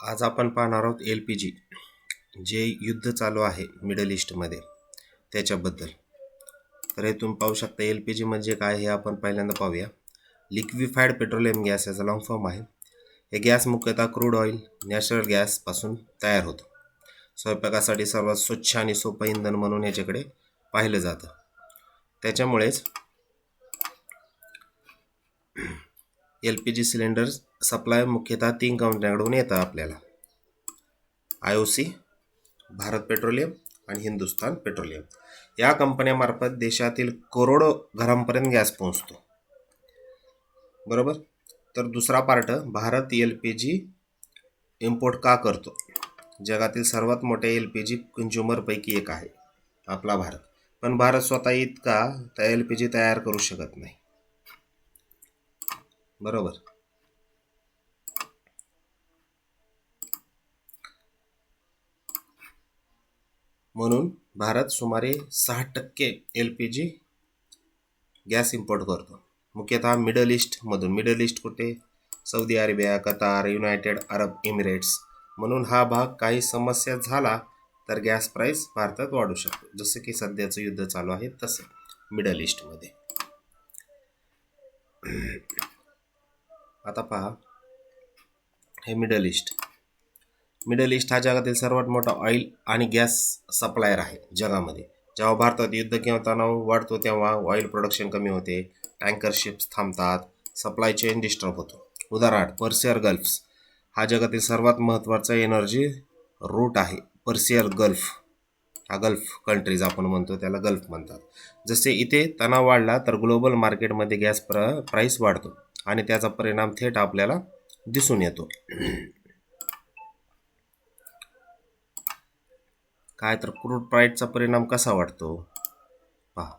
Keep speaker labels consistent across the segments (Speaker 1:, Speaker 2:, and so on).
Speaker 1: आज आपण पाहणार आहोत LPG, जे युद्ध चालू आहे मिडल ईस्टमध्ये त्याच्याबद्दल. तर हे तुम्ही पाहू शकता LPG म्हणजे काय हे आपण पहिल्यांदा पाहूया. लिक्विफाईड पेट्रोलियम गॅस याचा लॉंग फॉर्म आहे. हे गॅस मुख्यतः क्रूड ऑइल, नॅचरल गॅसपासून तयार होतं. स्वयंपाकासाठी सर्वात स्वच्छ आणि सोपं इंधन म्हणून याच्याकडे पाहिलं जातं. त्याच्यामुळेच LPG सिलेंडर सप्लाय मुख्यतः 3 कंपन्यांकडून येतं आपल्याला. IOC, भारत पेट्रोलियम आणि हिंदुस्थान पेट्रोलियम. या कंपन्यांमार्फत देशातील करोडो घरांपर्यंत गॅस पोहोचतो. बरोबर. तर दुसरा पार्ट, भारत LPG इम्पोर्ट का करतो. जगातील सर्वात मोठे LPG कंझ्युमर पैकी एक आहे आपला भारत. पण भारत स्वतः इतका LPG तयार करू शकत नाही. बरोबर. म्हणून भारत सुमारे 6% LPG गॅस इम्पोर्ट करतो, मुख्यतः मिडल ईस्टमधून. मिडल ईस्ट कुठे? Saudi Arabia, Qatar, United Arab emirates. म्हणून हा भाग काही समस्या झाला तर गॅस प्राईस भारतात वाढू शकतो, जसं की सध्याचं युद्ध चालू आहे तसं मिडल ईस्टमध्ये. आता पहा, हे मिडल ईस्ट. मिडल ईस्ट हा जगातील सर्वात मोठा ऑइल आणि गॅस सप्लायर आहे जगामध्ये. जेव्हा भारतात युद्ध किंवा तणाव वाढतो तेव्हा ऑइल प्रोडक्शन कमी होते, टँकर शिप्स थांबतात, सप्लाय चेन डिस्टर्ब होतो. उदाहरणार्थ पर्शियन गल्फ हा जगातील सर्वात महत्त्वाचा एनर्जी रूट आहे. पर्शियन गल्फ हा गल्फ कंट्रीज आपण म्हणतो, त्याला गल्फ म्हणतात. जसे इथे तणाव वाढला तर ग्लोबल मार्केटमध्ये गॅस प्राईस वाढतो आणि त्याचा परिणाम थेट आपल्याला दिसून येतो. काय तर क्रूड प्राईसचा परिणाम कसा वाढतो पहा.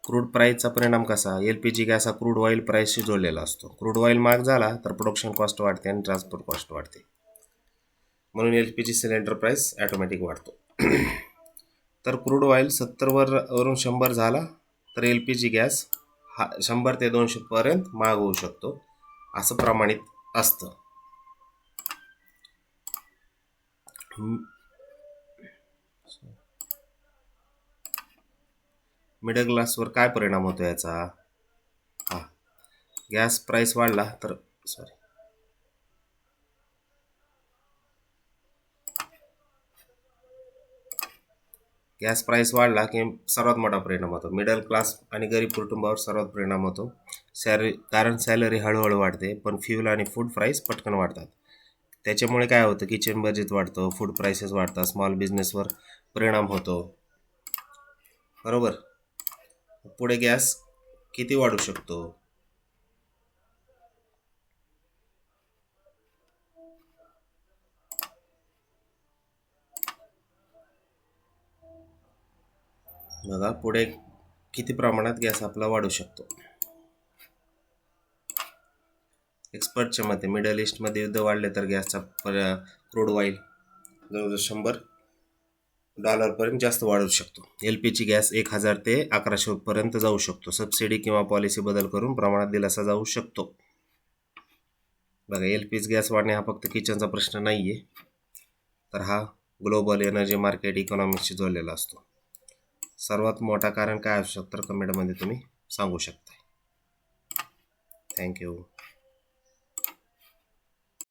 Speaker 1: क्रूड प्राईसचा परिणाम कसा? LPG गॅस हा क्रूड ऑइल प्राईसशी जोडलेला असतो. क्रूड ऑइल महाग झाला तर प्रोडक्शन कॉस्ट वाढते आणि ट्रान्सपोर्ट कॉस्ट वाढते. म्हणून LPG सिलेंडर प्राईस ॲटोमॅटिक वाढतो. तर क्रूड ऑइल 70 वरून 100 झाला तर LPG गॅस हा 100 ते 200 पर्यंत महाग होऊ शकतो, असं प्रमाणित असतं. मिडल क्लासवर काय परिणाम होतो याचा? हा, गॅस प्राईस वाढला तर गॅस प्राईस वाढला की सर्वात मोठा परिणाम होतो. मिडल क्लास आणि गरीब कुटुंबावर सर्वात परिणाम होतो. कारण सॅलरी हळूहळू वाढते, पण फ्यूल आणि फूड प्राईस पटकन वाढतात. त्याच्यामुळे काय होतं, किचन बजेट वाढतं, फूड प्राइसेस वाढतात, स्मॉल बिझनेसवर परिणाम होतो. बरोबर. पुढे गॅस किती वाढू शकतो? बघा, पुढे किती प्रमाणात गॅस आपला वाढू शकतो. एक्सपर्टच्या मते मिडल ईस्टमध्ये युद्ध वाढले तर गॅसचा क्रूड ऑइल जवळजवळ $100 जास्त वाढू शकतो. LPG गॅस 1000 ते 1100 पर्यंत जाऊ शकतो. सबसिडी किंवा पॉलिसी बदल करून प्रमाणात दिलासा जाऊ शकतो. बघा, LPG गॅस वाढणे हा फक्त किचनचा प्रश्न नाही आहे, तर हा ग्लोबल एनर्जी मार्केट इकॉनॉमिक्सशी जोडलेला असतो. सर्वात मोठा कारण काय असू शकतं, कमेंटमध्ये तुम्ही सांगू शकता. थँक्यू.